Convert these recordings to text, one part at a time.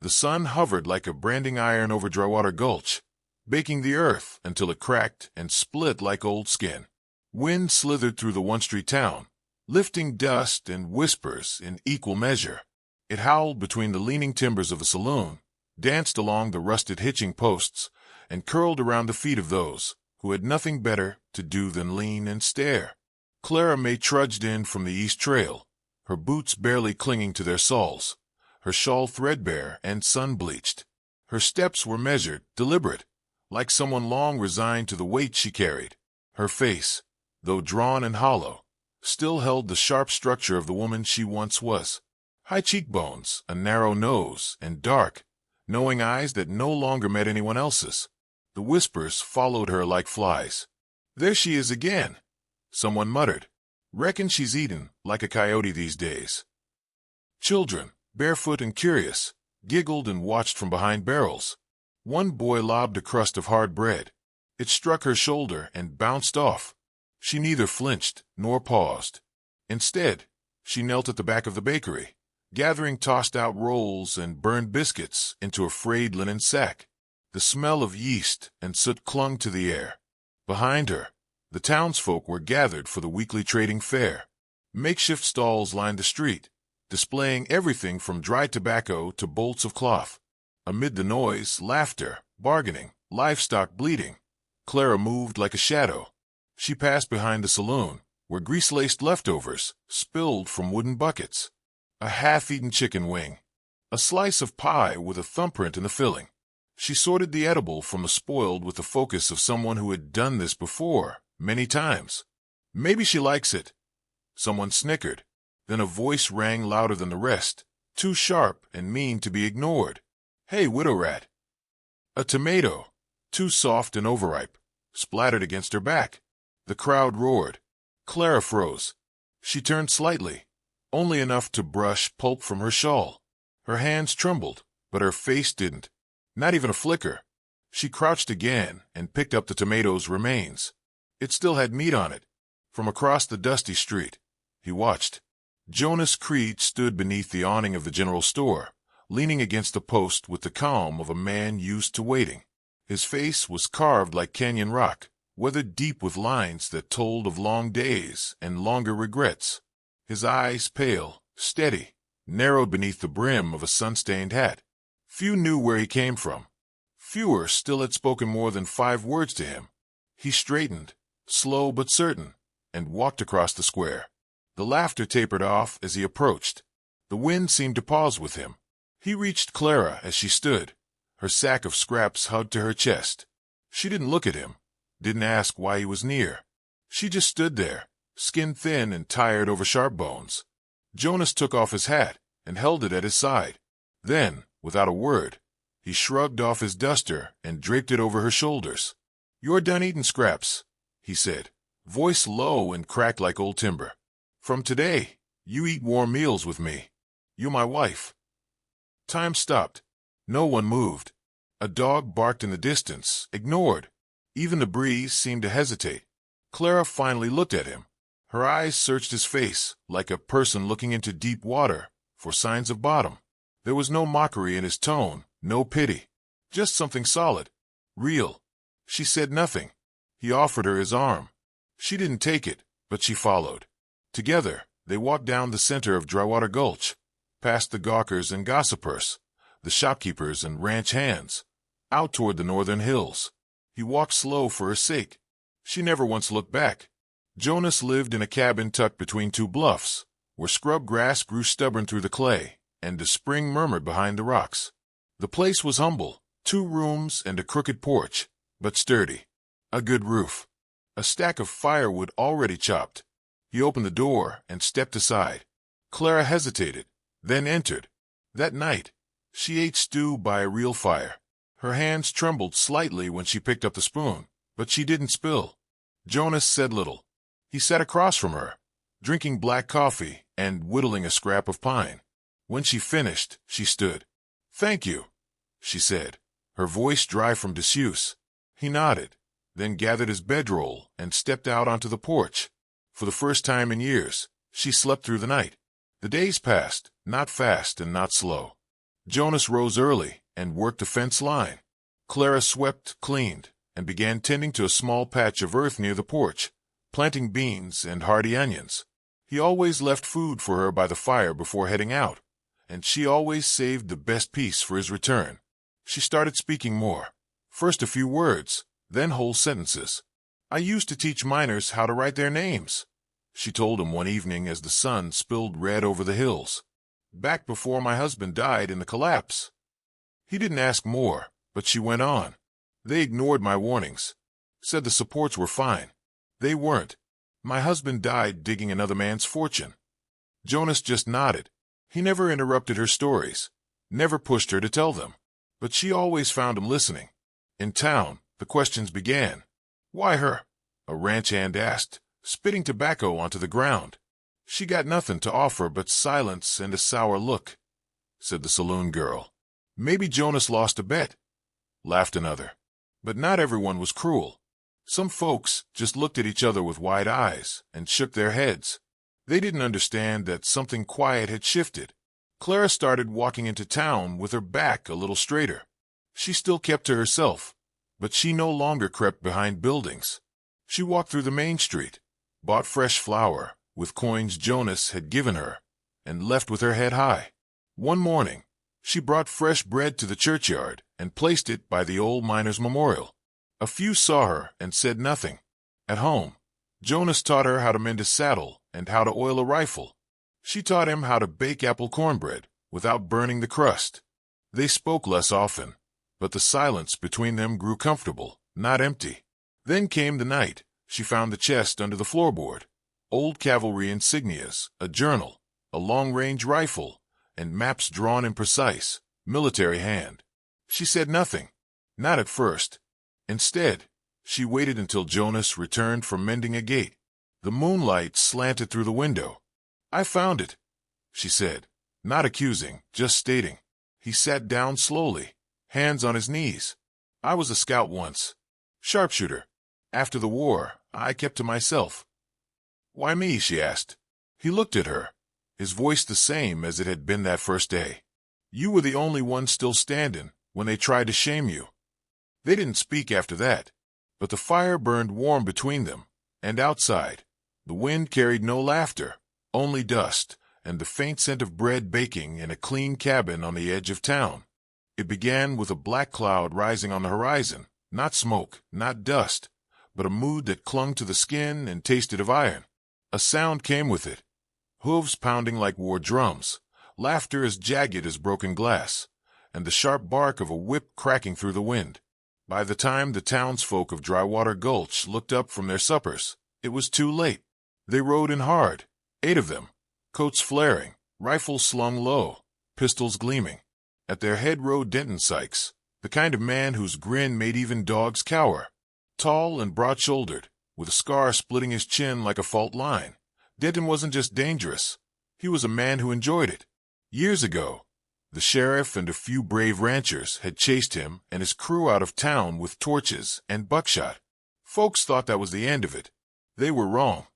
The sun hovered like a branding iron over Drywater Gulch, baking the earth until it cracked and split like old skin. Wind slithered through the one-street town, lifting dust and whispers in equal measure. It howled between the leaning timbers of a saloon, danced along the rusted hitching posts, and curled around the feet of those who had nothing better to do than lean and stare. Clara May trudged in from the East Trail, her boots barely clinging to their soles, her shawl threadbare and sun-bleached. Her steps were measured, deliberate, like someone long resigned to the weight she carried. Her face, though drawn and hollow, still held the sharp structure of the woman she once was. High cheekbones, a narrow nose, and dark, knowing eyes that no longer met anyone else's. The whispers followed her like flies. "There she is again," someone muttered. "Reckon she's eaten like a coyote these days." Children, barefoot and curious, giggled and watched from behind barrels. One boy lobbed a crust of hard bread. It struck her shoulder and bounced off. She neither flinched nor paused. Instead, she knelt at the back of the bakery, gathering tossed-out rolls and burned biscuits into a frayed linen sack. The smell of yeast and soot clung to the air. Behind her, the townsfolk were gathered for the weekly trading fair. Makeshift stalls lined the street, displaying everything from dry tobacco to bolts of cloth. Amid the noise, laughter, bargaining, livestock bleating, Clara moved like a shadow. She passed behind the saloon, where grease-laced leftovers spilled from wooden buckets. A half-eaten chicken wing, a slice of pie with a thumbprint in the filling. She sorted the edible from the spoiled with the focus of someone who had done this before, many times. "Maybe she likes it." Someone snickered. Then a voice rang louder than the rest, too sharp and mean to be ignored. "Hey, widow rat." A tomato, too soft and overripe, splattered against her back. The crowd roared. Clara froze. She turned slightly, only enough to brush pulp from her shawl. Her hands trembled, but her face didn't. Not even a flicker. She crouched again and picked up the tomato's remains. It still had meat on it. From across the dusty street, he watched. Jonas Creed stood beneath the awning of the general store, leaning against the post with the calm of a man used to waiting. His face was carved like canyon rock, weathered deep with lines that told of long days and longer regrets. His eyes pale, steady, narrowed beneath the brim of a sun-stained hat. Few knew where he came from. Fewer still had spoken more than 5 words to him. He straightened, slow but certain, and walked across the square. The laughter tapered off as he approached. The wind seemed to pause with him. He reached Clara as she stood, her sack of scraps hugged to her chest. She didn't look at him, didn't ask why he was near. She just stood there, skin thin and tired over sharp bones. Jonas took off his hat and held it at his side. Then, without a word, he shrugged off his duster and draped it over her shoulders. "You're done eating scraps," he said, voice low and cracked like old timber. "From today, you eat warm meals with me. You're my wife." Time stopped. No one moved. A dog barked in the distance, ignored. Even the breeze seemed to hesitate. Clara finally looked at him. Her eyes searched his face like a person looking into deep water for signs of bottom. There was no mockery in his tone, no pity. Just something solid, real. She said nothing. He offered her his arm. She didn't take it, but she followed. Together, they walked down the center of Drywater Gulch, past the gawkers and gossipers, the shopkeepers and ranch hands, out toward the northern hills. He walked slow for her sake. She never once looked back. Jonas lived in a cabin tucked between 2 bluffs, where scrub grass grew stubborn through the clay, and the spring murmured behind the rocks. The place was humble, 2 rooms and a crooked porch, but sturdy. A good roof. A stack of firewood already chopped. He opened the door and stepped aside. Clara hesitated, then entered. That night, she ate stew by a real fire. Her hands trembled slightly when she picked up the spoon, but she didn't spill. Jonas said little. He sat across from her, drinking black coffee and whittling a scrap of pine. When she finished, she stood. "Thank you," she said, her voice dry from disuse. He nodded, then gathered his bedroll and stepped out onto the porch. For the first time in years, she slept through the night. The days passed, not fast and not slow. Jonas rose early and worked a fence line. Clara swept, cleaned, and began tending to a small patch of earth near the porch, planting beans and hardy onions. He always left food for her by the fire before heading out, and she always saved the best piece for his return. She started speaking more. First a few words, then whole sentences. "I used to teach miners how to write their names," she told him one evening as the sun spilled red over the hills. "Back before my husband died in the collapse." He didn't ask more, but she went on. "They ignored my warnings. Said the supports were fine. They weren't. My husband died digging another man's fortune." Jonas just nodded. He never interrupted her stories, never pushed her to tell them. But she always found him listening. In town, the questions began. "Why her?" a ranch hand asked, spitting tobacco onto the ground. "She got nothing to offer but silence and a sour look," said the saloon girl. "Maybe Jonas lost a bet," laughed another. But not everyone was cruel. Some folks just looked at each other with wide eyes and shook their heads. They didn't understand that something quiet had shifted. Clara started walking into town with her back a little straighter. She still kept to herself, but she no longer crept behind buildings. She walked through the main street, bought fresh flour with coins Jonas had given her, and left with her head high. One morning, she brought fresh bread to the churchyard and placed it by the old miner's memorial. A few saw her and said nothing. At home, Jonas taught her how to mend a saddle and how to oil a rifle. She taught him how to bake apple cornbread without burning the crust. They spoke less often, but the silence between them grew comfortable, not empty. Then came the night. She found the chest under the floorboard. Old cavalry insignias, a journal, a long-range rifle, and maps drawn in precise, military hand. She said nothing, not at first. Instead, she waited until Jonas returned from mending a gate. The moonlight slanted through the window. "I found it," she said, not accusing, just stating. He sat down slowly, hands on his knees. "I was a scout once. Sharpshooter. After the war, I kept to myself." "Why me?" she asked. He looked at her, his voice the same as it had been that first day. "You were the only one still standing when they tried to shame you." They didn't speak after that, but the fire burned warm between them, and outside, the wind carried no laughter, only dust, and the faint scent of bread baking in a clean cabin on the edge of town. It began with a black cloud rising on the horizon, not smoke, not dust, but a mood that clung to the skin and tasted of iron. A sound came with it, hooves pounding like war drums, laughter as jagged as broken glass, and the sharp bark of a whip cracking through the wind. By the time the townsfolk of Drywater Gulch looked up from their suppers, it was too late. They rode in hard, 8 of them, coats flaring, rifles slung low, pistols gleaming. At their head rode Denton Sykes, the kind of man whose grin made even dogs cower. Tall and broad-shouldered, with a scar splitting his chin like a fault line, Denton wasn't just dangerous. He was a man who enjoyed it. Years ago, the sheriff and a few brave ranchers had chased him and his crew out of town with torches and buckshot. Folks thought that was the end of it. They were wrong.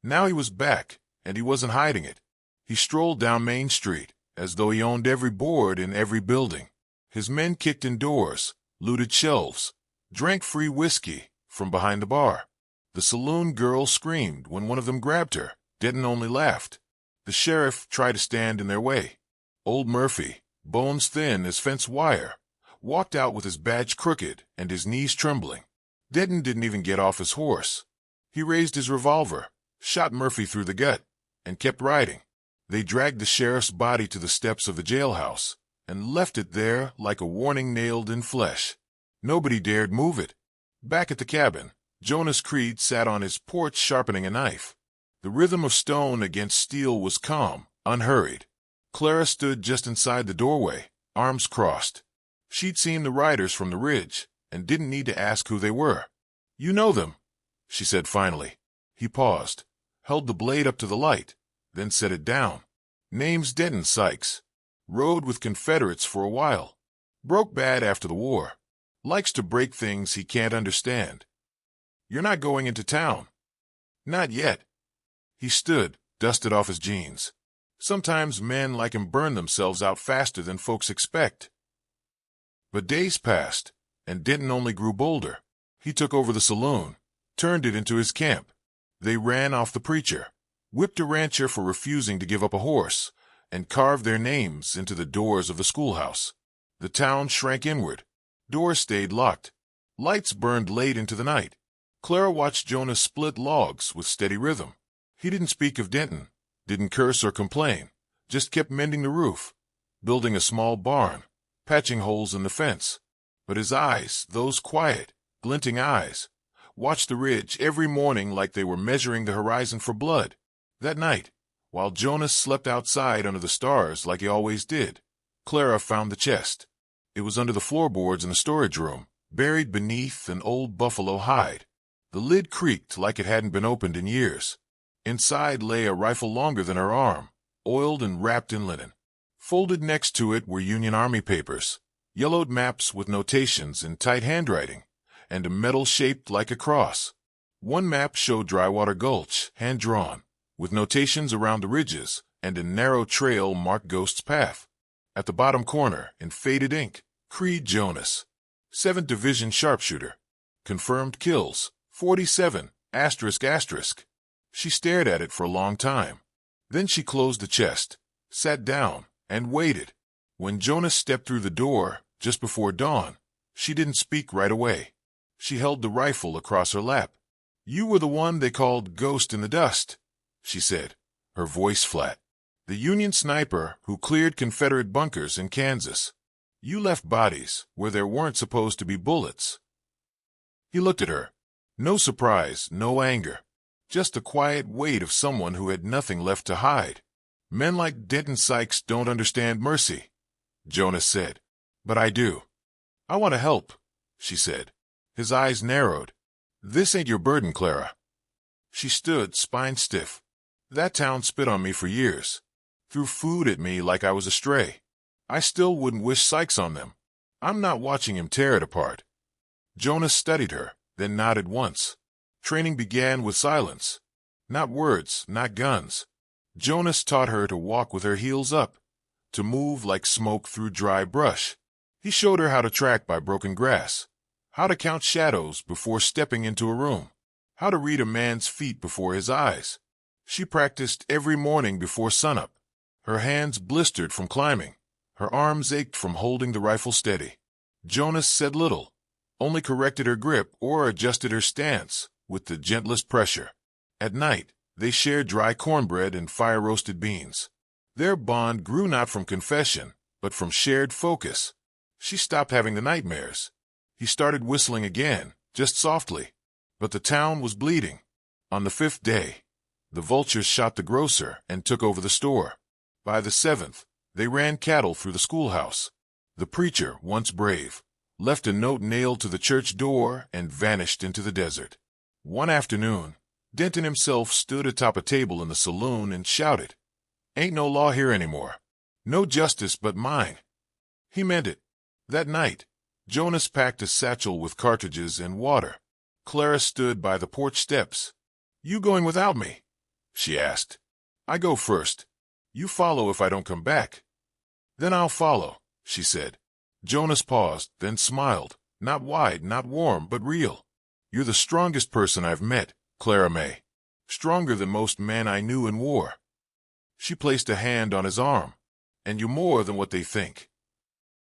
Now he was back, and he wasn't hiding it. He strolled down Main Street, as though he owned every board in every building. His men kicked in doors, looted shelves, drank free whiskey from behind the bar. The saloon girl screamed when one of them grabbed her. Denton only laughed. The sheriff tried to stand in their way. Old Murphy, bones thin as fence wire, walked out with his badge crooked and his knees trembling. Denton didn't even get off his horse. He raised his revolver, shot Murphy through the gut, and kept riding. They dragged the sheriff's body to the steps of the jailhouse and left it there like a warning nailed in flesh. Nobody dared move it. Back at the cabin, Jonas Creed sat on his porch sharpening a knife. The rhythm of stone against steel was calm, unhurried. Clara stood just inside the doorway, arms crossed. She'd seen the riders from the ridge and didn't need to ask who they were. "You know them," she said finally. He paused, held the blade up to the light, then set it down. "Name's Denton Sykes. Rode with Confederates for a while. Broke bad after the war. Likes to break things he can't understand." "You're not going into town?" "Not yet." He stood, dusted off his jeans. Sometimes men like him burn themselves out faster than folks expect. But days passed, and Denton only grew bolder. He took over the saloon, turned it into his camp. They ran off the preacher, whipped a rancher for refusing to give up a horse, and carved their names into the doors of the schoolhouse. The town shrank inward. Doors stayed locked. Lights burned late into the night. Clara watched Jonas split logs with steady rhythm. He didn't speak of Denton, didn't curse or complain, just kept mending the roof, building a small barn, patching holes in the fence. But his eyes, those quiet, glinting eyes, watched the ridge every morning like they were measuring the horizon for blood. That night, while Jonas slept outside under the stars like he always did, Clara found the chest. It was under the floorboards in the storage room, buried beneath an old buffalo hide. The lid creaked like it hadn't been opened in years. Inside lay a rifle longer than her arm, oiled and wrapped in linen. Folded next to it were Union Army papers, yellowed maps with notations in tight handwriting, and a medal shaped like a cross. One map showed Drywater Gulch, hand-drawn, with notations around the ridges and a narrow trail marked Ghost's Path. At the bottom corner, in faded ink, Creed Jonas, 7th Division sharpshooter. Confirmed kills, 47, ***. She stared at it for a long time. Then she closed the chest, sat down, and waited. When Jonas stepped through the door, just before dawn, she didn't speak right away. She held the rifle across her lap. "You were the one they called Ghost in the Dust," she said, her voice flat. "The Union sniper who cleared Confederate bunkers in Kansas. You left bodies where there weren't supposed to be bullets." He looked at her. No surprise, no anger. Just the quiet weight of someone who had nothing left to hide. "Men like Denton Sykes don't understand mercy," Jonas said. "But I do. I want to help," she said. His eyes narrowed. "This ain't your burden, Clara." She stood, spine stiff. "That town spit on me for years. Threw food at me like I was a stray. I still wouldn't wish Sykes on them. I'm not watching him tear it apart." Jonas studied her, then nodded once. Training began with silence. Not words, not guns. Jonas taught her to walk with her heels up, to move like smoke through dry brush. He showed her how to track by broken grass, how to count shadows before stepping into a room, how to read a man's feet before his eyes. She practiced every morning before sunup. Her hands blistered from climbing. Her arms ached from holding the rifle steady. Jonas said little, only corrected her grip or adjusted her stance with the gentlest pressure. At night, they shared dry cornbread and fire-roasted beans. Their bond grew not from confession, but from shared focus. She stopped having the nightmares. He started whistling again, just softly. But the town was bleeding. On the 5th day, the vultures shot the grocer and took over the store. By the 7th, they ran cattle through the schoolhouse. The preacher, once brave, left a note nailed to the church door and vanished into the desert. One afternoon, Denton himself stood atop a table in the saloon and shouted, "Ain't no law here anymore. No justice but mine." He meant it. That night, Jonas packed a satchel with cartridges and water. Clara stood by the porch steps. "You going without me?" she asked. "I go first. You follow if I don't come back." "Then I'll follow," she said. Jonas paused, then smiled, not wide, not warm, but real. "You're the strongest person I've met, Clara May. Stronger than most men I knew in war." She placed a hand on his arm. "And you're more than what they think."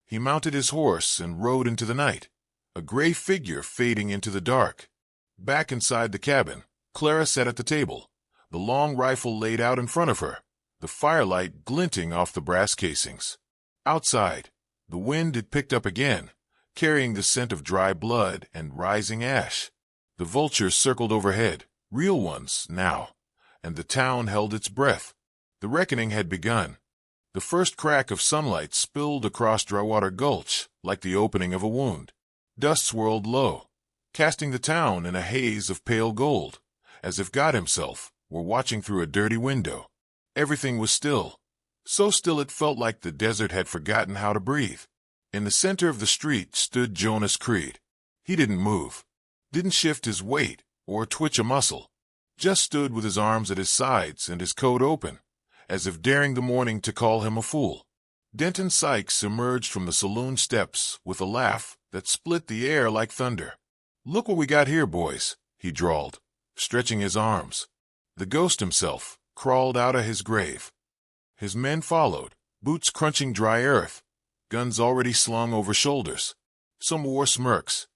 He mounted his horse and rode into the night, a gray figure fading into the dark. Back inside the cabin, Clara sat at the table, the long rifle laid out in front of her, the firelight glinting off the brass casings. Outside, the wind had picked up again, carrying the scent of dry blood and rising ash. The vultures circled overhead, real ones now, and the town held its breath. The reckoning had begun. The first crack of sunlight spilled across Drywater Gulch like the opening of a wound. Dust swirled low, casting the town in a haze of pale gold, as if God himself were watching through a dirty window. Everything was still, so still it felt like the desert had forgotten how to breathe. In the center of the street stood Jonas Creed. He didn't move, didn't shift his weight or twitch a muscle, just stood with his arms at his sides and his coat open, as if daring the morning to call him a fool. Denton Sykes emerged from the saloon steps with a laugh that split the air like thunder. "Look what we got here, boys," he drawled, stretching his arms. The ghost himself crawled out of his grave. His men followed, boots crunching dry earth, guns already slung over shoulders. Some wore smirks.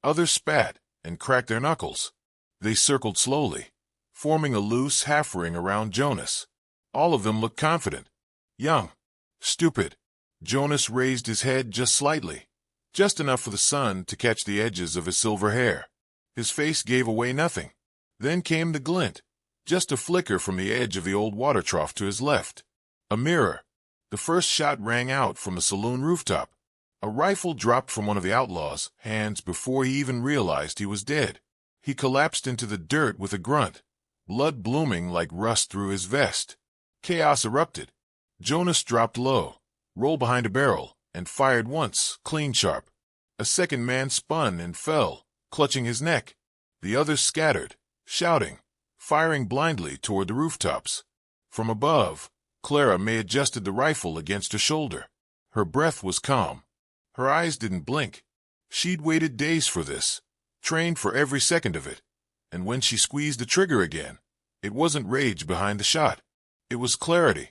Others spat and cracked their knuckles. They circled slowly, forming a loose half-ring around Jonas. All of them looked confident. Young. Stupid. Jonas raised his head just slightly, just enough for the sun to catch the edges of his silver hair. His face gave away nothing. Then came the glint, just a flicker from the edge of the old water trough to his left. A mirror. The first shot rang out from the saloon rooftop. A rifle dropped from one of the outlaws' hands before he even realized he was dead. He collapsed into the dirt with a grunt, blood blooming like rust through his vest. Chaos erupted. Jonas dropped low, rolled behind a barrel, and fired once, clean sharp. A second man spun and fell, clutching his neck. The others scattered, shouting, firing blindly toward the rooftops. From above, Clara May adjusted the rifle against her shoulder. Her breath was calm. Her eyes didn't blink. She'd waited days for this, trained for every second of it. And when she squeezed the trigger again, it wasn't rage behind the shot. It was clarity.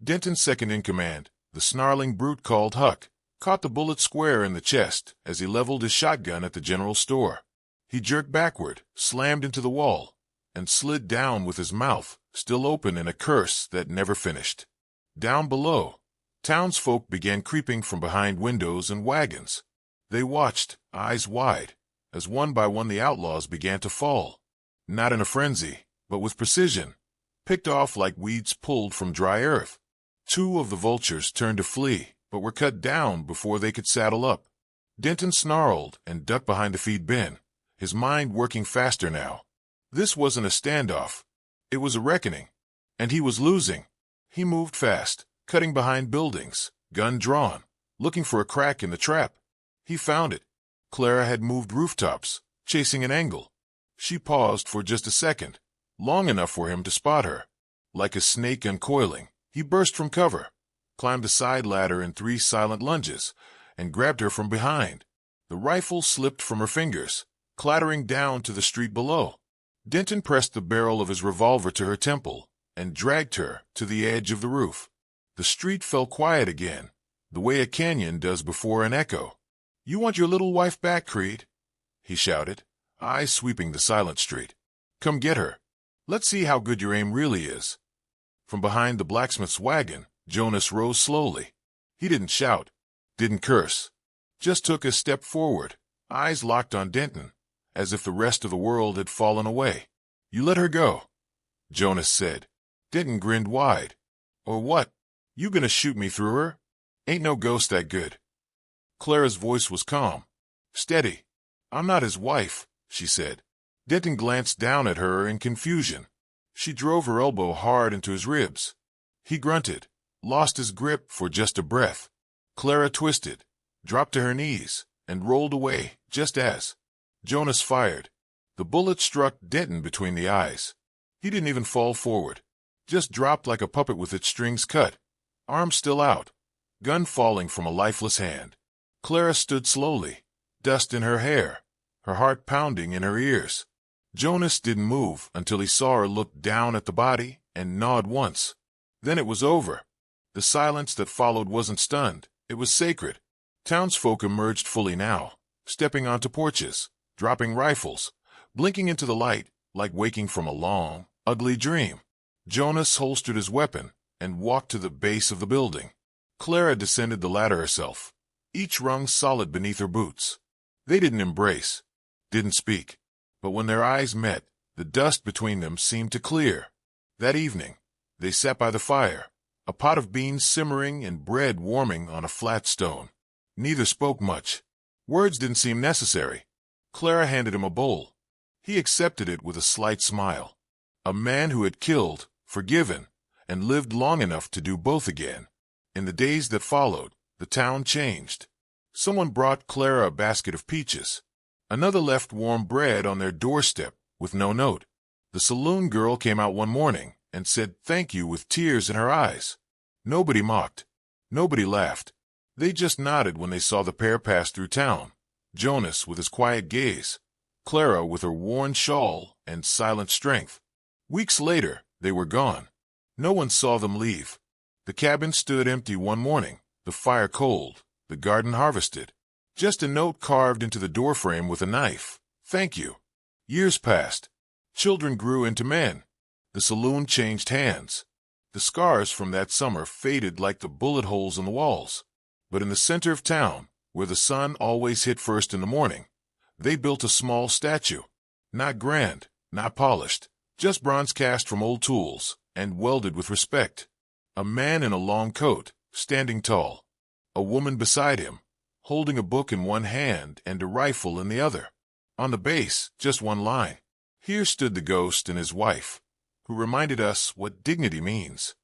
Denton's second in command, the snarling brute called Huck, caught the bullet square in the chest as he leveled his shotgun at the general store. He jerked backward, slammed into the wall, and slid down with his mouth still open in a curse that never finished. Down below, townsfolk began creeping from behind windows and wagons. They watched, eyes wide, as one by one the outlaws began to fall. Not in a frenzy, but with precision, picked off like weeds pulled from dry earth. 2 of the vultures turned to flee, but were cut down before they could saddle up. Denton snarled and ducked behind the feed bin, his mind working faster now. This wasn't a standoff. It was a reckoning. And he was losing. He moved fast, cutting behind buildings, gun drawn, looking for a crack in the trap. He found it. Clara had moved rooftops, chasing an angle. She paused for just a second, long enough for him to spot her. Like a snake uncoiling, he burst from cover, climbed a side ladder in 3 silent lunges, and grabbed her from behind. The rifle slipped from her fingers, clattering down to the street below. Denton pressed the barrel of his revolver to her temple and dragged her to the edge of the roof. The street fell quiet again, the way a canyon does before an echo. "You want your little wife back, Creed?" he shouted, eyes sweeping the silent street. "Come get her. Let's see how good your aim really is." From behind the blacksmith's wagon, Jonas rose slowly. He didn't shout, didn't curse, just took a step forward, eyes locked on Denton, as if the rest of the world had fallen away. "You let her go," Jonas said. Denton grinned wide. "Or what? You gonna shoot me through her? Ain't no ghost that good." Clara's voice was calm, steady. "I'm not his wife," she said. Denton glanced down at her in confusion. She drove her elbow hard into his ribs. He grunted, lost his grip for just a breath. Clara twisted, dropped to her knees, and rolled away just as Jonas fired. The bullet struck Denton between the eyes. He didn't even fall forward, just dropped like a puppet with its strings cut, arms still out, gun falling from a lifeless hand. Clara stood slowly, dust in her hair, her heart pounding in her ears. Jonas didn't move until he saw her look down at the body and nod once. Then it was over. The silence that followed wasn't stunned. It was sacred. Townsfolk emerged fully now, stepping onto porches, dropping rifles, blinking into the light like waking from a long, ugly dream. Jonas holstered his weapon and walked to the base of the building. Clara descended the ladder herself, each rung solid beneath her boots. They didn't embrace, didn't speak, but when their eyes met, the dust between them seemed to clear. That evening, they sat by the fire, a pot of beans simmering and bread warming on a flat stone. Neither spoke much. Words didn't seem necessary. Clara handed him a bowl. He accepted it with a slight smile. A man who had killed, forgiven, and lived long enough to do both again. In the days that followed, the town changed. Someone brought Clara a basket of peaches. Another left warm bread on their doorstep with no note. The saloon girl came out one morning and said thank you with tears in her eyes. Nobody mocked. Nobody laughed. They just nodded when they saw the pair pass through town. Jonas with his quiet gaze, Clara with her worn shawl and silent strength. Weeks later, they were gone. No one saw them leave. The cabin stood empty one morning, the fire cold, the garden harvested. Just a note carved into the doorframe with a knife. Thank you. Years passed. Children grew into men. The saloon changed hands. The scars from that summer faded like the bullet holes in the walls. But in the center of town, where the sun always hit first in the morning, they built a small statue. Not grand, not polished, just bronze cast from old tools and welded with respect. A man in a long coat, standing tall. A woman beside him, holding a book in one hand and a rifle in the other. On the base, just one line. Here stood the ghost and his wife, who reminded us what dignity means.